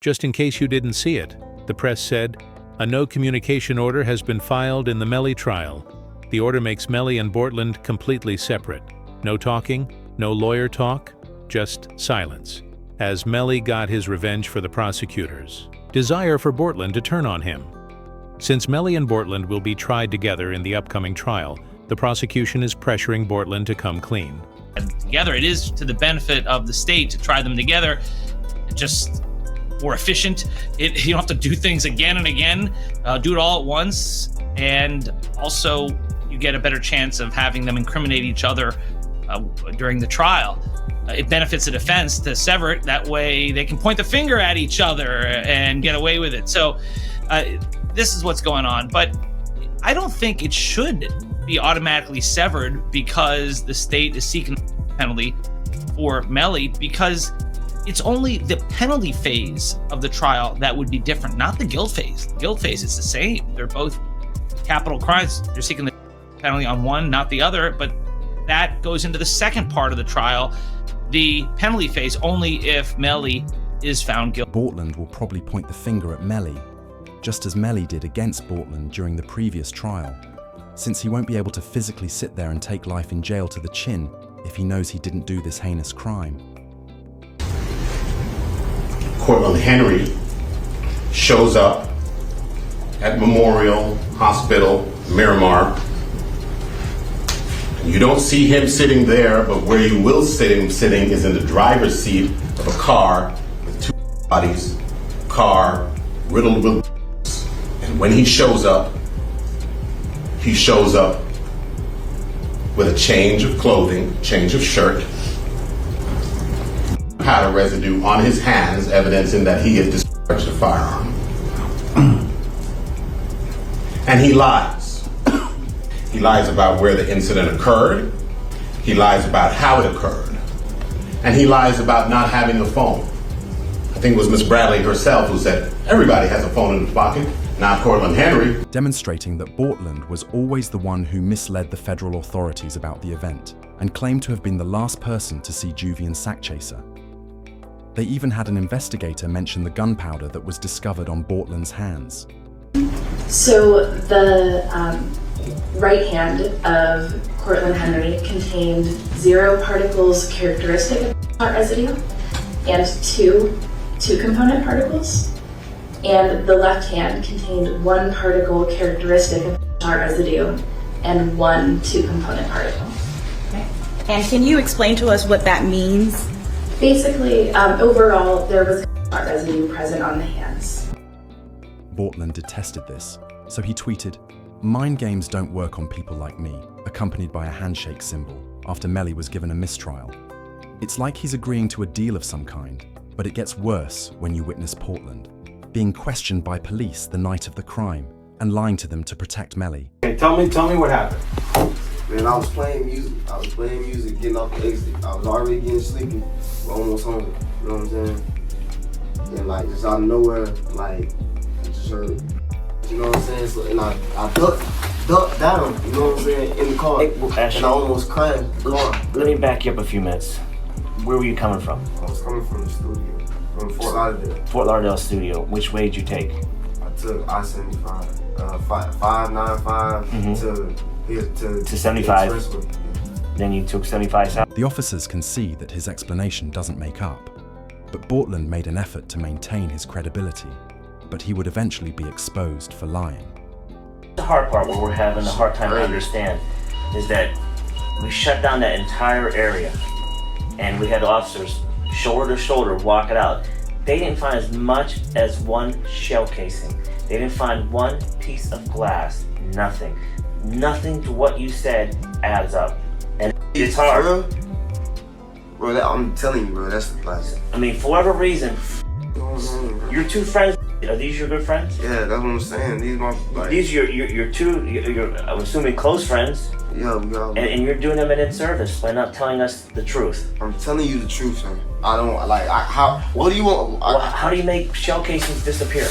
Just in case you didn't see it, the press said, a no communication order has been filed in the Melly trial. The order makes Melly and Bortlen completely separate. No talking, no lawyer talk, just silence, as Melly got his revenge for the prosecutors' desire for Bortlen to turn on him. Since Melly and Bortlen will be tried together in the upcoming trial, the prosecution is pressuring Bortlen to come clean. Together, it is to the benefit of the state to try them together, just more efficient. You don't have to do things again and again, do it all at once, and also you get a better chance of having them incriminate each other during the trial. It benefits the defense to sever it. That way they can point the finger at each other and get away with it. So this is what's going on. But I don't think it should be automatically severed because the state is seeking a penalty for Melly, because it's only the penalty phase of the trial that would be different, not the guilt phase. The guilt phase is the same. They're both capital crimes. They're seeking the penalty on one, not the other, but that goes into the second part of the trial, the penalty phase, only if Melly is found guilty. Bortlen will probably point the finger at Melly, just as Melly did against Bortlen during the previous trial, since he won't be able to physically sit there and take life in jail to the chin if he knows he didn't do this heinous crime. Cortland Henry shows up at Memorial Hospital, Miramar. You don't see him sitting there, but where you will see him sitting is in the driver's seat of a car with two bodies, car riddled with bullets. And when he shows up with a change of clothing, change of shirt, powder residue on his hands, evidencing that he had discharged a firearm. And he lies. He lies about where the incident occurred. He lies about how it occurred. And he lies about not having a phone. I think it was Miss Bradley herself who said, everybody has a phone in his pocket, not Cortland Henry. Demonstrating that Bortlen was always the one who misled the federal authorities about the event and claimed to have been the last person to see Juvie and Sackchaser. They even had an investigator mention the gunpowder that was discovered on Bortlen's hands. So the right hand of Cortland Henry contained 0 particles characteristic of shot residue and two component particles. And the left hand contained 1 particle characteristic of shot residue and 1 2-component particle. Okay. And can you explain to us what that means? Basically, overall, there was shot residue present on the hands. Bortlen detested this, so he tweeted, "Mind games don't work on people like me," accompanied by a handshake symbol, after Melly was given a mistrial. It's like he's agreeing to a deal of some kind, but it gets worse when you witness Portland being questioned by police the night of the crime and lying to them to protect Melly. Hey, tell me what happened. Man, I was playing music, getting off the exit. I was already getting sleepy, almost home, you know what I'm saying? And like, just out of nowhere, like, I just heard, you know what I'm saying? So, and I ducked down, you know what I'm saying, in the car. Hey, well, Ashley, and I almost crashed the car. Let me back you up a few minutes. Where were you coming from? I was coming from the studio, from Fort Lauderdale. Fort Lauderdale studio. Which way did you take? I took I-75, 595 to 75. Then you took 75 south. The officers can see that his explanation doesn't make up, but Bortlen made an effort to maintain his credibility, but he would eventually be exposed for lying. The hard part, where we're having a hard time to understand, is that we shut down that entire area and we had officers shoulder to shoulder walk it out. They didn't find as much as 1 shell casing. They didn't find 1 piece of glass. Nothing. Nothing to what you said adds up. And it's hard. Bro, I'm telling you, bro, that's like... I mean, for whatever reason, your 2 friends, are these your good friends? Yeah, that's what I'm saying. These my... Like, these your 2, I'm assuming, close friends. Yeah, we got... And you're doing them in service by not telling us the truth. I'm telling you the truth, sir. I don't, like, how... What do you want? How do you make shell casings disappear?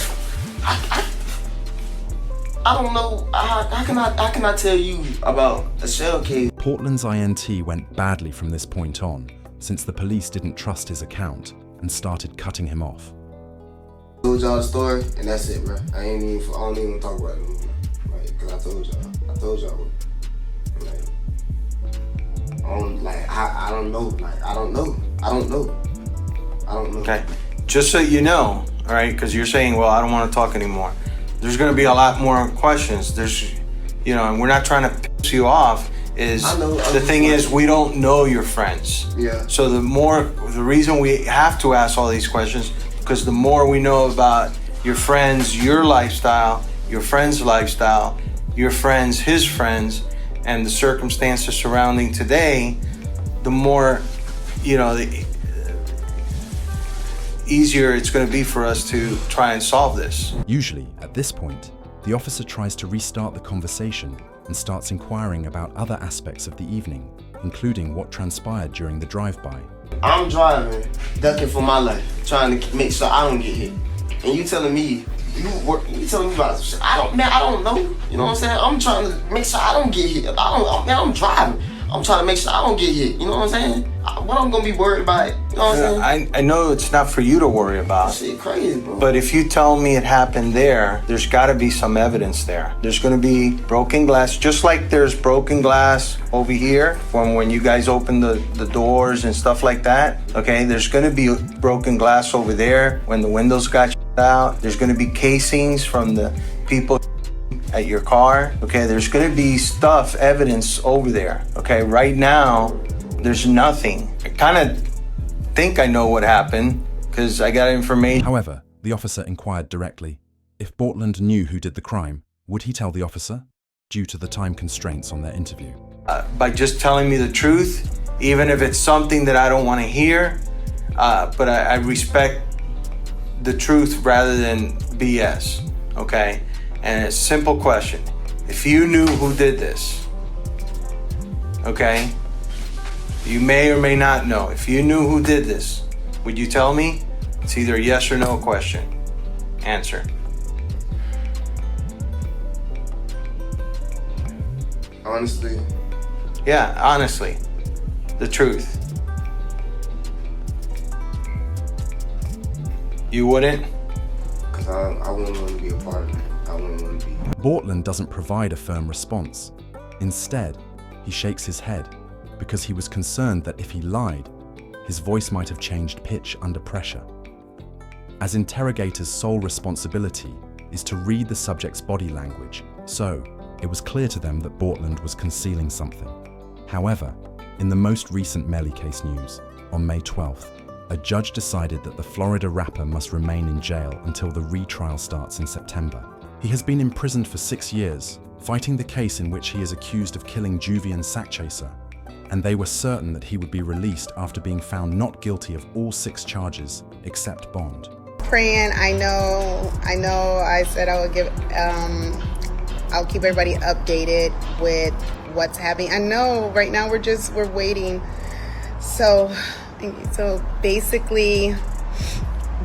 I don't know. How can I tell you about a shell case? Portland's INT went badly from this point on, since the police didn't trust his account and started cutting him off. told y'all the story, and that's it, bro. I don't even talk about it anymore. Like, cause I told y'all. Like, I don't know. Like, I don't know. Okay, just so you know, all right, because you're saying, well, I don't want to talk anymore. There's going to be a lot more questions. And we're not trying to piss you off. The thing is, we don't know your friends. Yeah. So the reason we have to ask all these questions, because the more we know about your friends, your lifestyle, your friend's lifestyle, your friends, his friends, and the circumstances surrounding today, the more, the easier it's going to be for us to try and solve this. Usually, at this point, the officer tries to restart the conversation and starts inquiring about other aspects of the evening, including what transpired during the drive-by. I'm driving, ducking for my life, trying to make sure I don't get hit. And you telling me, you telling me about some shit. I don't know. You know what I'm saying? I'm trying to make sure I don't get hit. I'm driving. I'm trying to make sure I don't get hit. You know what I'm saying? What I'm gonna be worried about? You know what I'm saying? I know it's not for you to worry about. That shit crazy, bro. But if you tell me it happened there's gotta be some evidence there. There's gonna be broken glass, just like there's broken glass over here from when you guys opened the doors and stuff like that. Okay, there's gonna be broken glass over there when the windows got out. There's gonna be casings from the people at your car. Okay, there's gonna be evidence over there. Okay, right now, there's nothing. I kind of think I know what happened because I got information. However, the officer inquired directly. If Bortlen knew who did the crime, would he tell the officer? Due to the time constraints on their interview. By just telling me the truth, even if it's something that I don't want to hear, but I respect the truth rather than BS, okay? And it's a simple question. If you knew who did this, okay? You may or may not know. If you knew who did this, would you tell me? It's either a yes or no question. Answer. Honestly. Yeah, honestly. The truth. You wouldn't? Because I wouldn't want to be a part of it. I wouldn't want to be. Bortlen doesn't provide a firm response. Instead, he shakes his head because he was concerned that if he lied, his voice might have changed pitch under pressure. As interrogators' sole responsibility is to read the subject's body language, so it was clear to them that Bortlen was concealing something. However, in the most recent Melly case news, on May 12th, a judge decided that the Florida rapper must remain in jail until the retrial starts in September. He has been imprisoned for 6 years, fighting the case in which he is accused of killing Juvian Sackchaser, and they were certain that he would be released after being found not guilty of all 6 charges except bond. Praying, I know I said I would I'll keep everybody updated with what's happening. I know right now we're waiting. So basically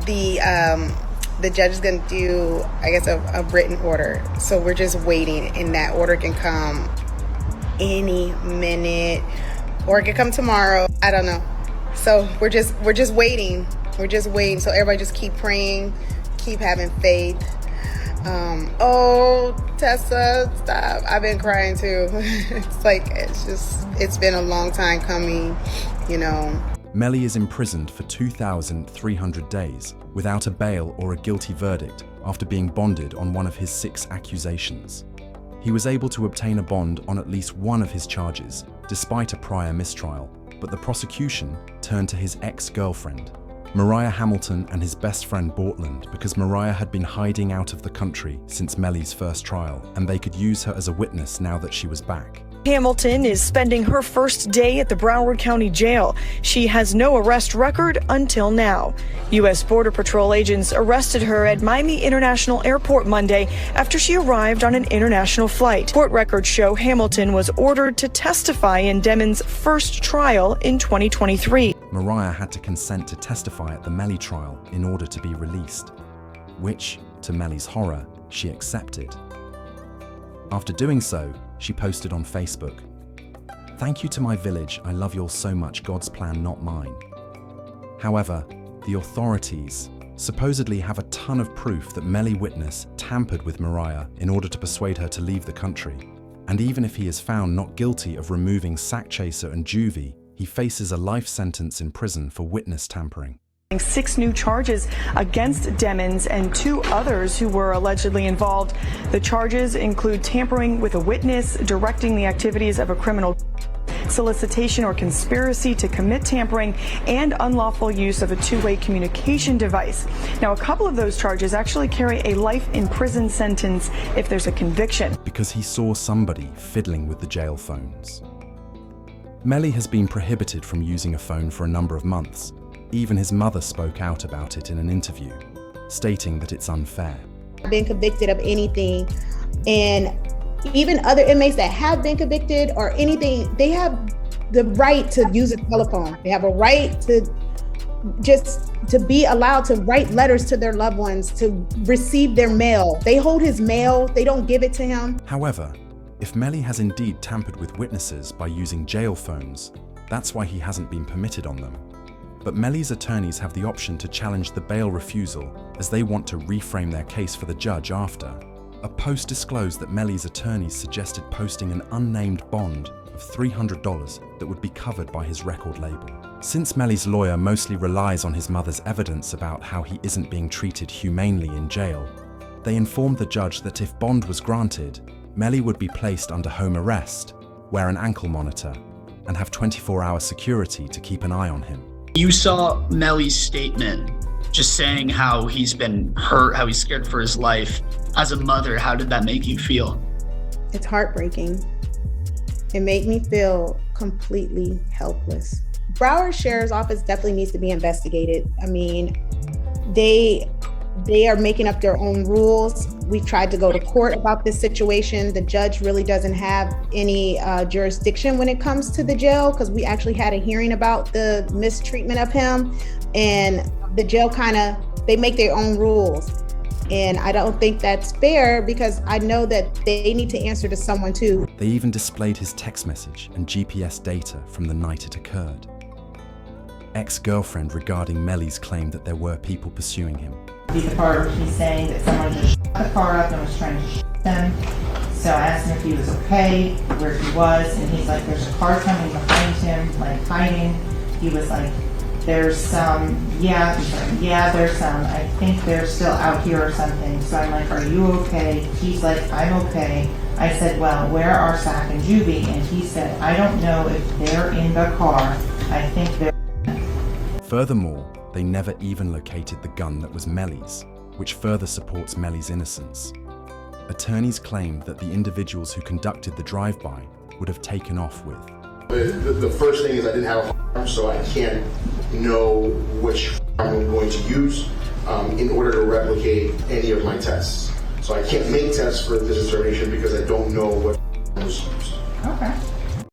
the judge is going to do, I guess, a written order. So we're just waiting, and that order can come any minute, or it could come tomorrow. I don't know. So we're just waiting. We're just waiting. So everybody just keep praying, keep having faith. Oh, Tessa, stop. I've been crying too. It's been a long time coming, you know. Melly is imprisoned for 2,300 days without a bail or a guilty verdict after being bonded on one of his 6 accusations. He was able to obtain a bond on at least one of his charges, despite a prior mistrial, but the prosecution turned to his ex-girlfriend, Mariah Hamilton, and his best friend Bortlen, because Mariah had been hiding out of the country since Melly's first trial, and they could use her as a witness now that she was back. Hamilton is spending her first day at the Broward County Jail. She has no arrest record until now. U.S. Border Patrol agents arrested her at Miami International Airport Monday after she arrived on an international flight. Court records show Hamilton was ordered to testify in Demon's first trial in 2023. Mariah had to consent to testify at the Melly trial in order to be released, which, to Melly's horror, she accepted. After doing so, she posted on Facebook, "Thank you to my village, I love you all so much, God's plan, not mine." However, the authorities supposedly have a ton of proof that Melly witness tampered with Mariah in order to persuade her to leave the country. And even if he is found not guilty of removing Sack Chaser and Juvie, he faces a life sentence in prison for witness tampering. 6 new charges against Demmons and 2 others who were allegedly involved. The charges include tampering with a witness, directing the activities of a criminal, solicitation or conspiracy to commit tampering, and unlawful use of a two-way communication device. Now, a couple of those charges actually carry a life in prison sentence if there's a conviction. Because he saw somebody fiddling with the jail phones. Melly has been prohibited from using a phone for a number of months. Even his mother spoke out about it in an interview, stating that it's unfair. I've been convicted of anything, and even other inmates that have been convicted or anything, they have the right to use a telephone. They have a right to just to be allowed to write letters to their loved ones, to receive their mail. They hold his mail, they don't give it to him. However, if Melly has indeed tampered with witnesses by using jail phones, that's why he hasn't been permitted on them. But Melly's attorneys have the option to challenge the bail refusal as they want to reframe their case for the judge after. A post disclosed that Melly's attorneys suggested posting an unnamed bond of $300 that would be covered by his record label. Since Melly's lawyer mostly relies on his mother's evidence about how he isn't being treated humanely in jail, they informed the judge that if bond was granted, Melly would be placed under home arrest, wear an ankle monitor, and have 24-hour security to keep an eye on him. You saw Melly's statement just saying how he's been hurt, how he's scared for his life. As a mother, how did that make you feel? It's heartbreaking. It made me feel completely helpless. Broward Sheriff's Office definitely needs to be investigated. I mean, they are making up their own rules. We've tried to go to court about this situation. The judge really doesn't have any jurisdiction when it comes to the jail, because we actually had a hearing about the mistreatment of him, and the jail they make their own rules. And I don't think that's fair, because I know that they need to answer to someone too. They even displayed his text message and GPS data from the night it occurred. Ex-girlfriend regarding Melly's claim that there were people pursuing him. The part where he's saying that someone just shut the car up and was trying to shoot them. So I asked him if he was okay, where he was, and he's like, there's a car coming behind him, like hiding. He was like, there's some, yeah. He's like, yeah, there's some. I think they're still out here or something. So I'm like, are you okay? He's like, I'm okay. I said, well, where are Sack and Juvie? And he said, I don't know if they're in the car. I think they're. Furthermore, they never even located the gun that was Melly's, which further supports Melly's innocence. Attorneys claimed that the individuals who conducted the drive-by would have taken off with. The first thing is I didn't have a firearm, so I can't know which firearm I'm going to use in order to replicate any of my tests. So I can't make tests for this determination because I don't know what firearm was used. Okay.